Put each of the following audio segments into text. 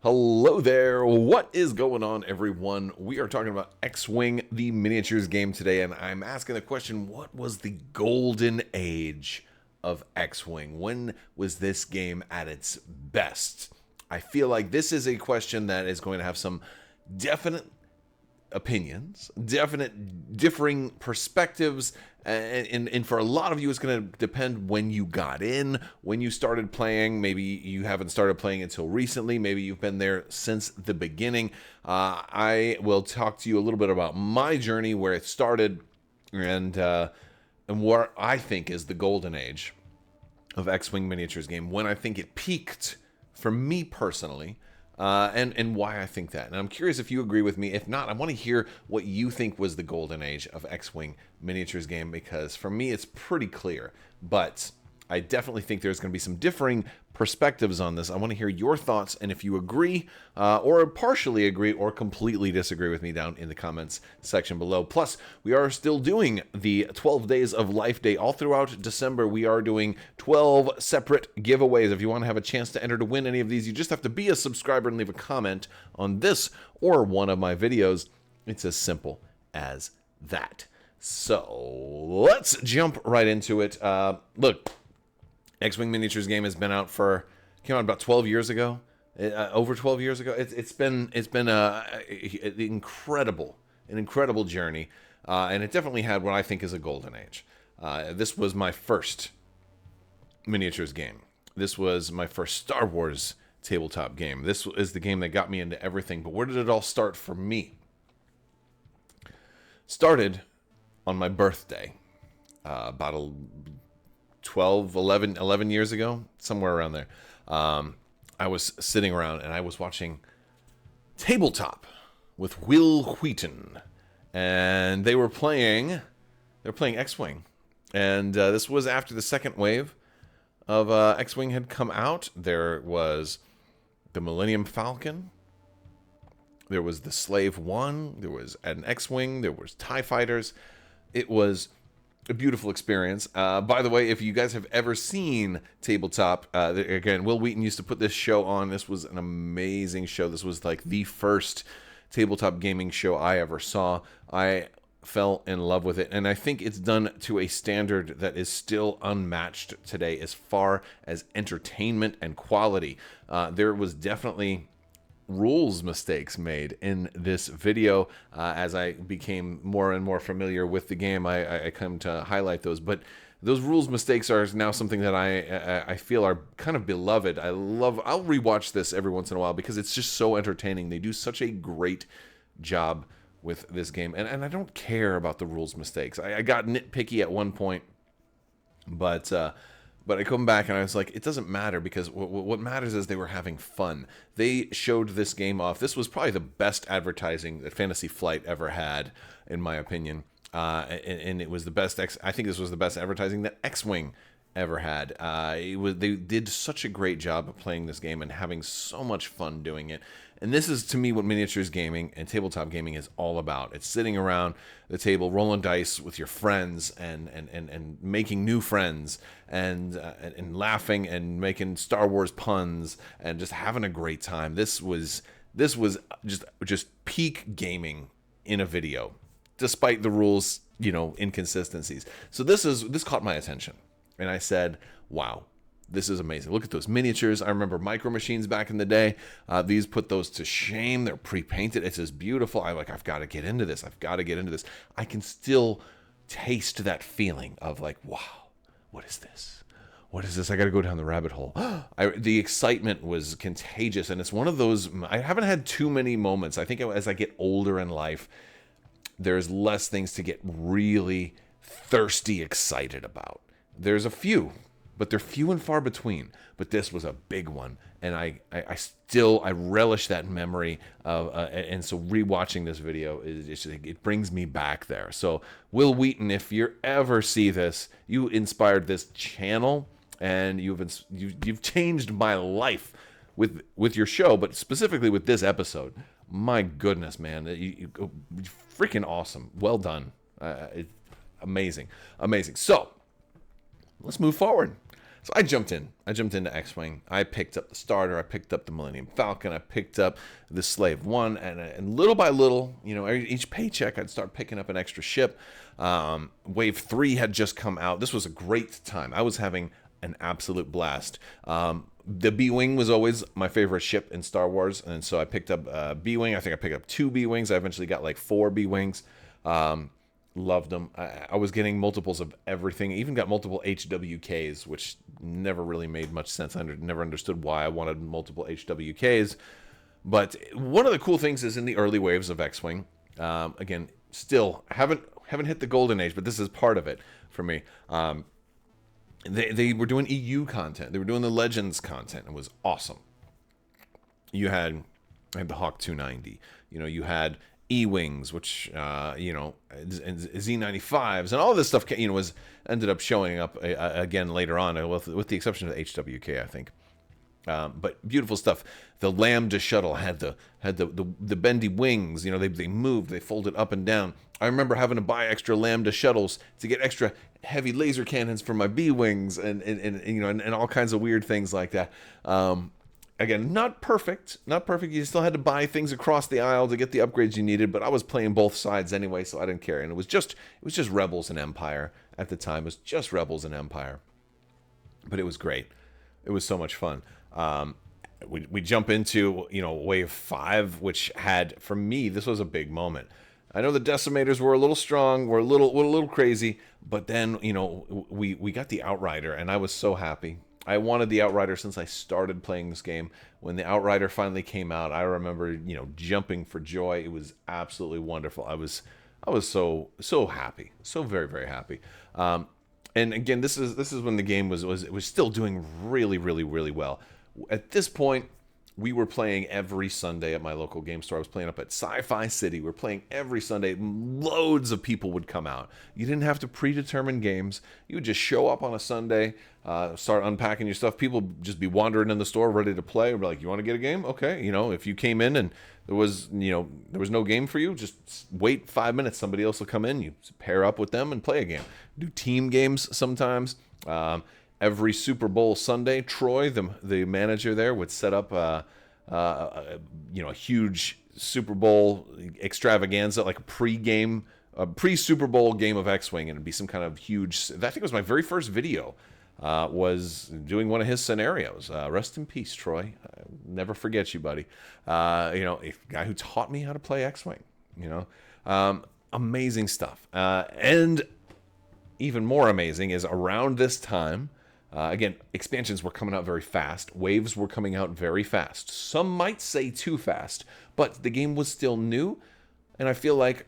Hello there, what is going on everyone? We are talking about X-Wing, the miniatures game today, and I'm asking the question, what was the golden age of X-Wing? When was this game at its best? I feel like this is a question that is going to have some definite opinions, definite differing perspectives, and for a lot of you, it's going to depend when you got in, when you started playing. Maybe you haven't started playing until recently. Maybe you've been there since the beginning. I will talk to you a little bit about my journey, where it started, and what I think is the golden age of X-Wing miniatures game, when I think it peaked for me personally. And why I think that. And I'm curious if you agree with me. If not, I want to hear what you think was the golden age of X-Wing miniatures game, because for me it's pretty clear. But I definitely think there's going to be some differing perspectives on this. I want to hear your thoughts, and if you agree, or partially agree, or completely disagree with me, down in the comments section below. Plus, we are still doing the 12 Days of Life Day. All throughout December, we are doing 12 separate giveaways. If you want to have a chance to enter to win any of these, you just have to be a subscriber and leave a comment on this or one of my videos. It's as simple as that. So, let's jump right into it. Look, X-Wing miniatures game has been out came out about 12 years ago, over 12 years ago. It's been an incredible journey, and it definitely had what I think is a golden age. This was my first miniatures game. This was my first Star Wars tabletop game. This is the game that got me into everything. But where did it all start for me? Started on my birthday, about 11 years ago, somewhere around there. I was sitting around and I was watching Tabletop with Wil Wheaton, and they were playing X-Wing, and this was after the second wave of X-Wing had come out. There was the Millennium Falcon, there was the Slave One, there was an X-Wing, there was TIE Fighters. It was a beautiful experience. By the way, if you guys have ever seen Tabletop, again, Wil Wheaton used to put this show on. This was an amazing show. This was like the first tabletop gaming show I ever saw. I fell in love with it, and I think it's done to a standard that is still unmatched today as far as entertainment and quality. There was definitely rules mistakes made in this video. As I became more and more familiar with the game, I come to highlight those. But those rules mistakes are now something that I feel are kind of beloved. I'll rewatch this every once in a while because it's just so entertaining. They do such a great job with this game, and I don't care about the rules mistakes. I got nitpicky at one point, but I come back and I was like, it doesn't matter, because what matters is they were having fun. They showed this game off. This was probably the best advertising that Fantasy Flight ever had, in my opinion. And it was the best. I think this was the best advertising that X-Wing ever had. They did such a great job of playing this game and having so much fun doing it. And this is, to me, what miniatures gaming and tabletop gaming is all about. It's sitting around the table, rolling dice with your friends, and making new friends, and laughing and making Star Wars puns, and just having a great time. This was just peak gaming in a video, despite the rules, inconsistencies. So this caught my attention, and I said, wow, this is amazing. Look at those miniatures. I remember Micro Machines back in the day. These put those to shame. They're pre-painted. It's just beautiful. I've got to get into this. I can still taste that feeling of like, wow, what is this? What is this? I got to go down the rabbit hole. The excitement was contagious, and it's one of those, I haven't had too many moments. I think as I get older in life, there's less things to get really thirsty excited about. There's a few, but they're few and far between. But this was a big one, and I relish that memory of, and so rewatching this video it brings me back there. So Wil Wheaton, if you ever see this, you inspired this channel, and you've changed my life with your show, but specifically with this episode. My goodness, man, you freaking awesome. Well done. Amazing. So let's move forward. So I jumped in. I jumped into X-Wing. I picked up the starter. I picked up the Millennium Falcon. I picked up the Slave One. And little by little, each paycheck, I'd start picking up an extra ship. Wave 3 had just come out. This was a great time. I was having an absolute blast. The B-Wing was always my favorite ship in Star Wars. And so I picked up B-Wing. I think I picked up 2 B-Wings. I eventually got like 4 B-Wings. Loved them. I was getting multiples of everything. I even got multiple HWKs, which never really made much sense. I never understood why I wanted multiple HWKs. But one of the cool things is in the early waves of X-Wing, again, still haven't hit the golden age, but this is part of it for me. They were doing EU content. They were doing the Legends content. It was awesome. I had the Hawk 290. You had E-Wings, which Z95s, and all this stuff was ended up showing up again later on, with the exception of the HWK, I think. But beautiful stuff. The Lambda shuttle had the bendy wings. They moved, they folded up and down. I remember having to buy extra Lambda shuttles to get extra heavy laser cannons for my B-Wings, and all kinds of weird things like that. Again, not perfect. You still had to buy things across the aisle to get the upgrades you needed, but I was playing both sides anyway, so I didn't care. And it was just Rebels and Empire at the time. It was just Rebels and Empire. But it was great. It was so much fun. We jump into, Wave 5, which had, for me, this was a big moment. I know the Decimators were a little strong, were a little crazy, but then, we got the Outrider, and I was so happy. I wanted the Outrider since I started playing this game. When the Outrider finally came out, I remember, jumping for joy. It was absolutely wonderful. I was so happy, so very, very happy. And again, this is when the game was still doing really, really, really well. At this point, we were playing every Sunday at my local game store. I was playing up at Sci-Fi City. We were playing every Sunday. Loads of people would come out. You didn't have to predetermine games. You would just show up on a Sunday, start unpacking your stuff. People would just be wandering in the store ready to play. We're like, you want to get a game? Okay. If you came in and there was no game for you, just wait 5 minutes. Somebody else will come in. You pair up with them and play a game. Do team games sometimes. Every Super Bowl Sunday, Troy, the manager there, would set up a huge Super Bowl extravaganza, like a pre-Super Bowl game of X-Wing, and it'd be some kind of huge. I think it was my very first video. Was doing one of his scenarios. Rest in peace, Troy. I'll never forget you, buddy. A guy who taught me how to play X-Wing. Amazing stuff. And even more amazing is around this time. Again, expansions were coming out very fast. Waves were coming out very fast. Some might say too fast, but the game was still new. And I feel like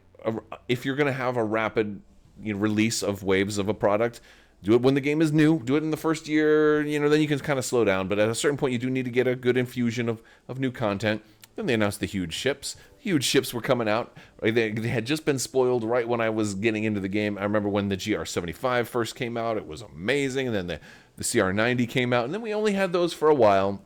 if you're going to have a rapid release of waves of a product, do it when the game is new. Do it in the first year, then you can kind of slow down. But at a certain point, you do need to get a good infusion of new content. Then they announced the huge ships. Huge ships were coming out. They had just been spoiled right when I was getting into the game. I remember when the GR75 first came out. It was amazing. And then the CR90 came out. And then we only had those for a while.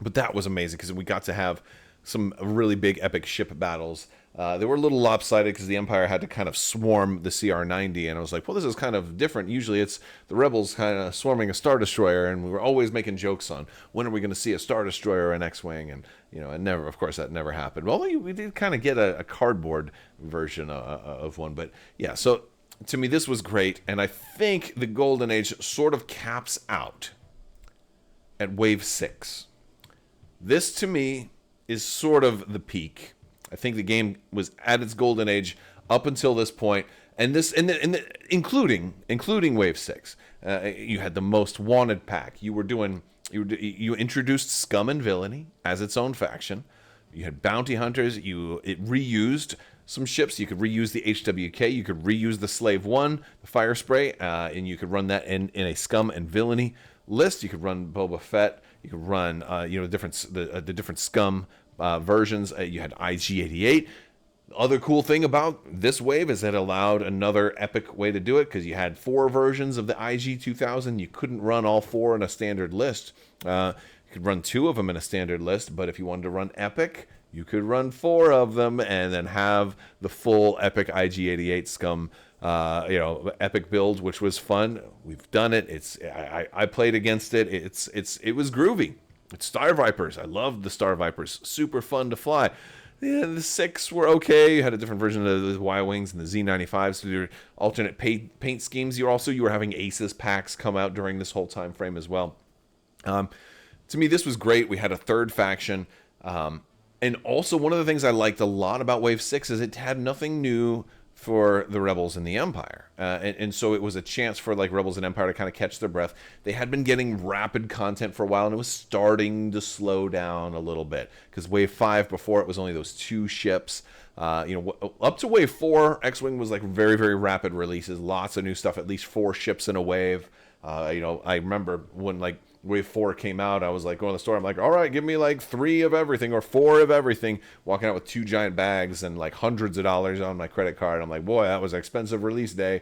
But that was amazing because we got to have some really big epic ship battles. They were a little lopsided because the Empire had to kind of swarm the CR90, and I was like, well, this is kind of different. Usually it's the Rebels kind of swarming a Star Destroyer, and we were always making jokes on when are we going to see a Star Destroyer and X-Wing, and and never, of course, that never happened. Well, we did kind of get a cardboard version of one, but yeah, so to me, this was great, and I think the Golden Age sort of caps out at Wave 6. This, to me, is sort of the peak. I think the game was at its golden age up until this point, and including Wave 6. You had the most wanted pack. You introduced Scum and Villainy as its own faction. You had bounty hunters. It reused some ships. You could reuse the HWK. You could reuse the Slave One, the Fire Spray, and you could run that in a Scum and Villainy list. You could run Boba Fett. You could run the different Scum versions. You had IG-88. The other cool thing about this wave is that it allowed another epic way to do it because you had 4 versions of the IG-2000. You couldn't run all 4 in a standard list. You could run 2 of them in a standard list, but if you wanted to run epic, you could run 4 of them and then have the full epic IG-88 Scum epic build, which was fun. We've done it. I played against it. It was groovy. It's Star Vipers. I loved the Star Vipers. Super fun to fly. Yeah, the 6 were okay. You had a different version of the Y-Wings and the Z95s, so there were alternate paint schemes. You were having Aces packs come out during this whole time frame as well. To me, this was great. We had a third faction. And also, one of the things I liked a lot about Wave 6 is it had nothing new for the Rebels and the Empire. And so it was a chance for like Rebels and Empire to kind of catch their breath. They had been getting rapid content for a while, and it was starting to slow down a little bit. Because Wave 5, before, it was only those 2 ships. Up to Wave 4, X-Wing was like very, very rapid releases. Lots of new stuff, at least 4 ships in a wave. I remember when like Wave 4 came out, I was like going to the store. I'm like, all right, give me like 3 of everything or 4 of everything. Walking out with 2 giant bags and like hundreds of dollars on my credit card. I'm like, boy, that was an expensive release day.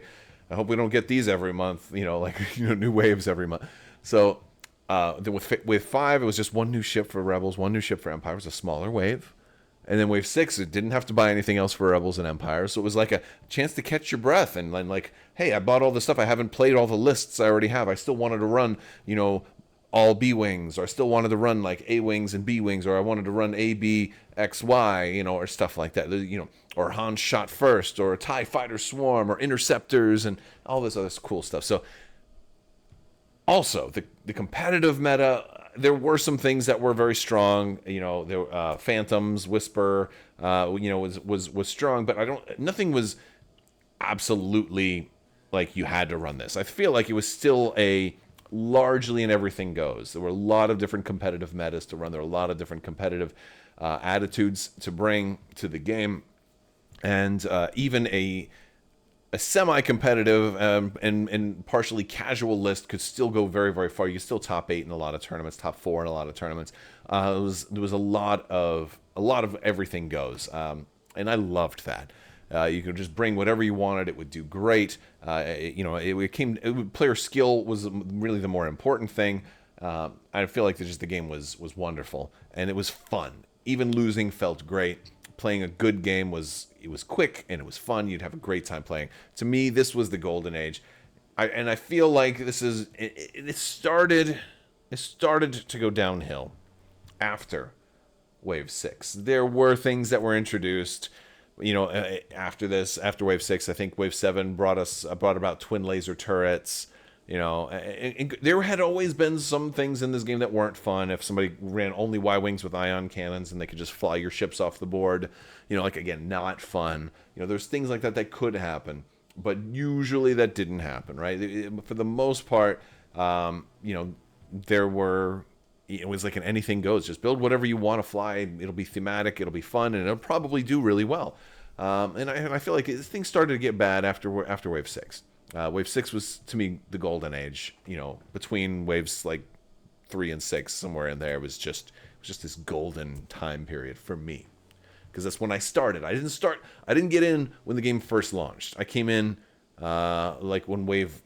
I hope we don't get these every month. New waves every month. So then with 5, it was just 1 new ship for Rebels, 1 new ship for Empire. It was a smaller wave. And then Wave 6, it didn't have to buy anything else for Rebels and Empire. So it was like a chance to catch your breath. And then like, hey, I bought all this stuff. I haven't played all the lists I already have. I still wanted to run, all B-Wings. Or I still wanted to run like A-Wings and B-Wings. Or I wanted to run A, B, X, Y, or stuff like that. Or Han Shot First. Or TIE Fighter Swarm. Or Interceptors. And all this other cool stuff. So also, the competitive meta, there were some things that were very strong. There Phantoms, Whisper, was strong, but nothing was absolutely like you had to run this. I feel like it was still a largely an everything goes. There were a lot of different competitive metas to run. There were a lot of different competitive attitudes to bring to the game, and even a semi-competitive and partially casual list could still go very, very far. You could still top 8 in a lot of tournaments, top 4 in a lot of tournaments. There was a lot of everything goes, and I loved that. You could just bring whatever you wanted; it would do great. Player skill was really the more important thing. I feel like the game was wonderful, and it was fun. Even losing felt great. Playing a good game was quick and it was fun. You'd have a great time playing. To me, this was the golden age. I feel like it started to go downhill after Wave 6. There were things that were introduced, after Wave 6. I think Wave 7 brought about twin laser turrets. And there had always been some things in this game that weren't fun. If somebody ran only Y-Wings with ion cannons and they could just fly your ships off the board, again, not fun. There's things like that could happen, but usually that didn't happen, right? For the most part, there were, it was like an anything goes. Just build whatever you want to fly. It'll be thematic, it'll be fun, and it'll probably do really well. And I feel like things started to get bad after Wave 6. Wave 6 was, to me, the golden age. Between waves like 3 and 6, somewhere in there, it was just this golden time period for me, because that's when I started. I didn't get in when the game first launched. I came in like when Wave,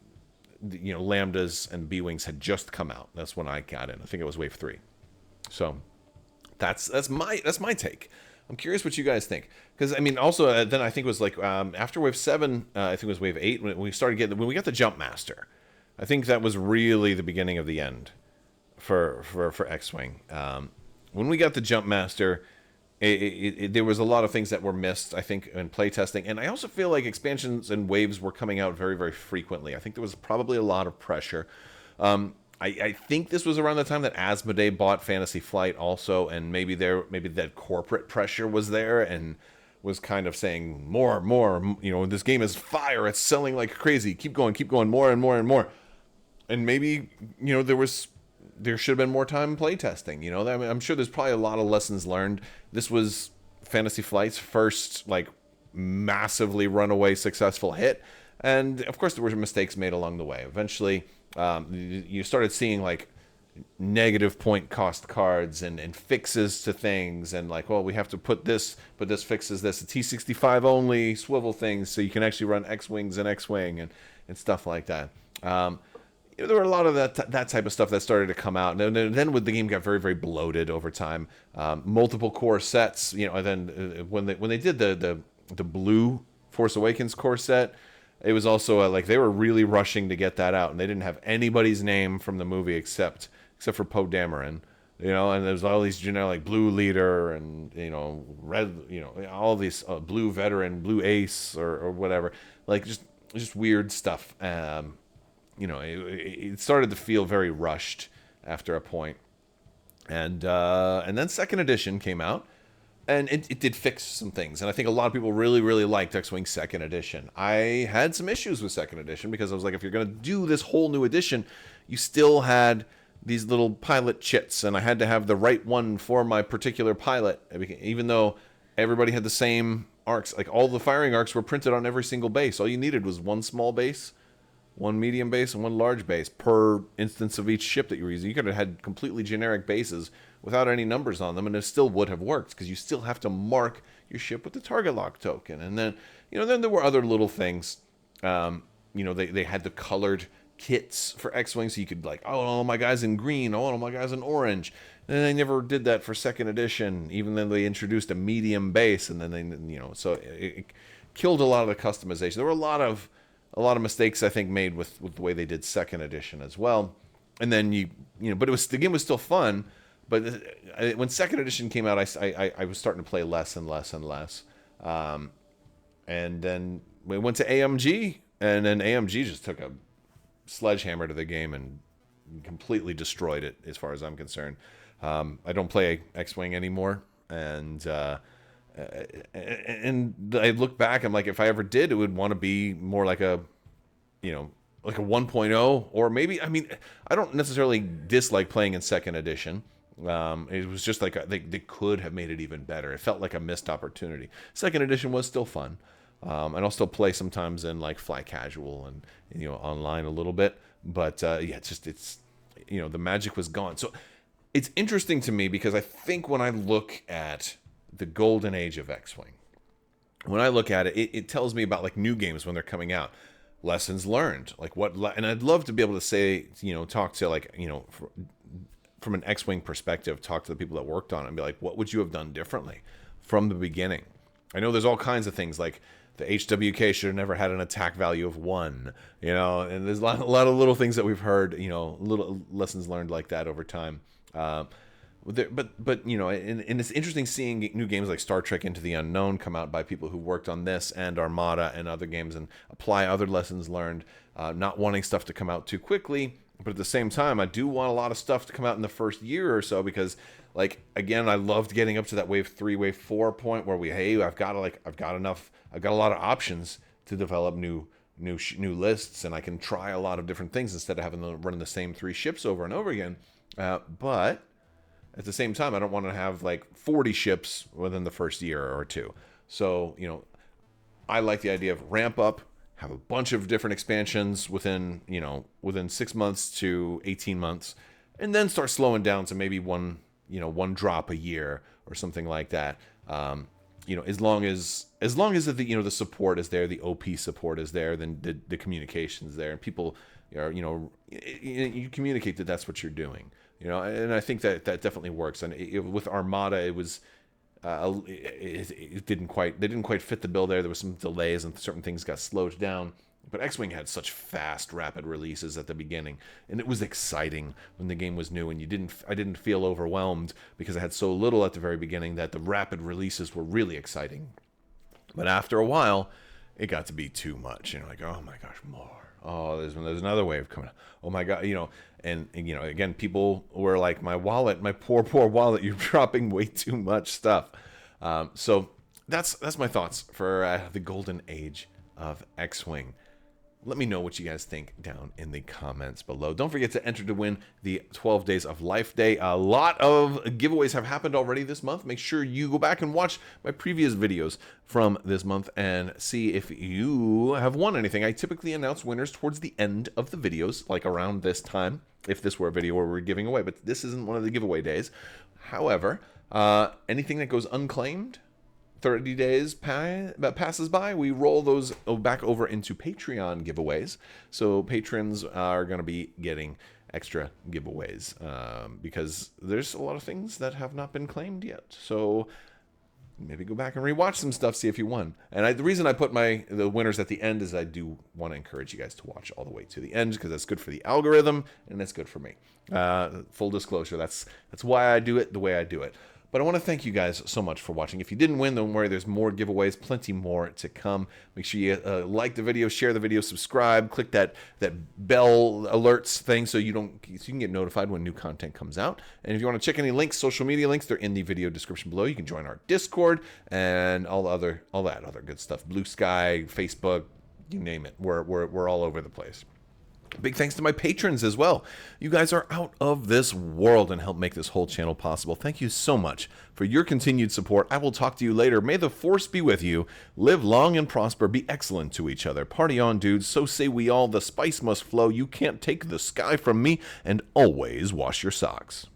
Lambdas and B-Wings had just come out. That's when I got in. I think it was Wave 3. So that's my take. I'm curious what you guys think, because also then I think it was like after Wave 7, I think it was Wave 8 when we got the Jump Master. I think that was really the beginning of the end for X-Wing. When we got the Jump Master, there was a lot of things that were missed, I think, in playtesting, and I also feel like expansions and waves were coming out very, very frequently. I think there was probably a lot of pressure. I think this was around the time that Asmodee bought Fantasy Flight also, and maybe that corporate pressure was there and was kind of saying more, this game is fire, it's selling like crazy, keep going, more and more and more. And maybe, there should have been more time playtesting. I'm sure there's probably a lot of lessons learned. This was Fantasy Flight's first like massively runaway successful hit, and of course there were mistakes made along the way. Eventually, you started seeing like negative point cost cards and fixes to things, and like, well, we have to put this, but this fixes this, a T65 only swivel things, so you can actually run X-Wings and X-Wing and stuff like that. There were a lot of that type of stuff that started to come out, and then the game got very, very bloated over time. Multiple core sets, and then when they did the blue Force Awakens core set, it was also like they were really rushing to get that out, and they didn't have anybody's name from the movie except for Poe Dameron. And there's all these generic like blue leader and red, all these blue veteran, blue ace or whatever, like just weird stuff. It started to feel very rushed after a point, and then second edition came out, and it did fix some things, and I think a lot of people really, really liked X-Wing second edition. I had some issues with second edition because I was like, if you're gonna do this whole new edition, you still had these little pilot chits, and I had to have the right one for my particular pilot, even though everybody had the same arcs. Like all the firing arcs were printed on every single base. All you needed was one small base, one medium base, and one large base per instance of each ship that you were using. You could have had completely generic bases without any numbers on them, and it still would have worked, because you still have to mark your ship with the target lock token. And then, then there were other little things. They had the colored kits for X-Wing, so you could like, all my guys in green, all my guys in orange. And they never did that for second edition, even though they introduced a medium base, and then so it killed a lot of the customization. There were a lot of mistakes, I think, made with the way they did second edition as well. And then but the game was still fun. But when second edition came out, I was starting to play less and less and less. And then we went to AMG, and then AMG just took a sledgehammer to the game and completely destroyed it, as far as I'm concerned. I don't play X-Wing anymore, and I look back, I'm like, if I ever did, it would want to be more like a 1.0, or maybe, I don't necessarily dislike playing in second edition. It was just like they could have made it even better. It felt like a missed opportunity. Second edition was still fun. And I'll still play sometimes in like fly casual and online a little bit, but it's the magic was gone. So it's interesting to me, because I think when I look at the golden age of X-Wing, when I look at it, it tells me about like new games when they're coming out, lessons learned, like and I'd love to be able to say, talk to like, from an X-Wing perspective, talk to the people that worked on it and be like, what would you have done differently from the beginning? I know there's all kinds of things, like the HWK should have never had an attack value of 1, and there's a lot of little things that we've heard, little lessons learned like that over time. And it's interesting seeing new games like Star Trek Into the Unknown come out by people who worked on this and Armada and other games, and apply other lessons learned, not wanting stuff to come out too quickly. But at the same time, I do want a lot of stuff to come out in the first year or so, because, like, again, I loved getting up to that wave 3, wave 4 point where I've got a lot of options to develop new lists, and I can try a lot of different things instead of having to run the same 3 ships over and over again. But at the same time, I don't want to have like 40 ships within the first year or two. So, I like the idea of ramp up, have a bunch of different expansions within 6 months to 18 months, and then start slowing down to maybe one drop a year or something like that. As long as the support is there, the OP support is there, then the communication's there, and people are, you communicate that that's what you're doing, and I think that definitely works. And with Armada, it was, they didn't quite fit the bill there. There was some delays and certain things got slowed down. But X-Wing had such fast, rapid releases at the beginning, and it was exciting when the game was new. And I didn't feel overwhelmed because I had so little at the very beginning, that the rapid releases were really exciting. But after a while, it got to be too much. Like, oh my gosh, more. Oh, there's another wave coming. Oh my god, and again, people were like, my wallet, my poor wallet, you're dropping way too much stuff. So that's my thoughts for the golden age of X-Wing. Let me know what you guys think down in the comments below. Don't forget to enter to win the 12 Days of Life Day. A lot of giveaways have happened already this month. Make sure you go back and watch my previous videos from this month and see if you have won anything. I typically announce winners towards the end of the videos, like around this time, if this were a video where we're giving away, but this isn't one of the giveaway days. However, anything that goes unclaimed, 30 days passes by, we roll those back over into Patreon giveaways. So patrons are going to be getting extra giveaways because there's a lot of things that have not been claimed yet. So maybe go back and rewatch some stuff, see if you won. And the reason I put the winners at the end is I do want to encourage you guys to watch all the way to the end, because that's good for the algorithm and that's good for me. Full disclosure, that's why I do it the way I do it. But I want to thank you guys so much for watching. If you didn't win, don't worry. There's more giveaways, plenty more to come. Make sure you like the video, share the video, subscribe, click that bell alerts thing so you can get notified when new content comes out. And if you want to check any links, social media links, they're in the video description below. You can join our Discord and all that other good stuff. Blue Sky, Facebook, you name it. We're all over the place. Big thanks to my patrons as well. You guys are out of this world and help make this whole channel possible. Thank you so much for your continued support. I will talk to you later. May the force be with you. Live long and prosper. Be excellent to each other. Party on, dudes. So say we all. The spice must flow. You can't take the sky from me. And always wash your socks.